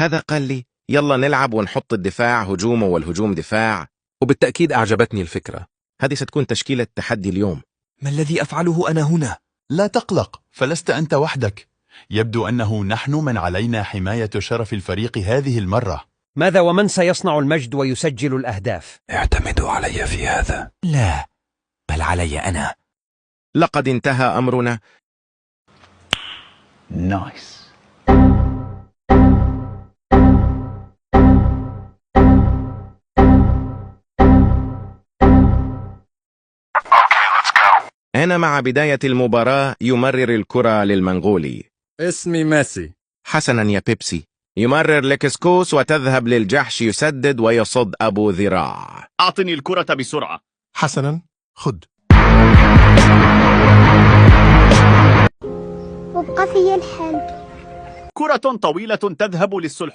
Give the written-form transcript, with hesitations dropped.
هذا قال لي يلا نلعب ونحط الدفاع هجوم والهجوم دفاع. وبالتأكيد أعجبتني الفكرة. هذه ستكون تشكيلة تحدي اليوم. ما الذي أفعله أنا هنا؟ لا تقلق، فلست أنت وحدك. يبدو أنه نحن من علينا حماية شرف الفريق هذه المرة. ماذا ومن سيصنع المجد ويسجل الأهداف؟ اعتمدوا علي في هذا. لا، بل علي أنا. لقد انتهى أمرنا. نايس. أنا مع بداية المباراة يمرر الكرة للمنغولي. اسمي ميسي. حسنا يا بيبسي. يمرر لكسكوس وتذهب للجحش، يسدد ويصد أبو ذراع. أعطني الكرة بسرعة. حسنا، خذ. وابقى في الحال. كرة طويلة تذهب للسلحفاة.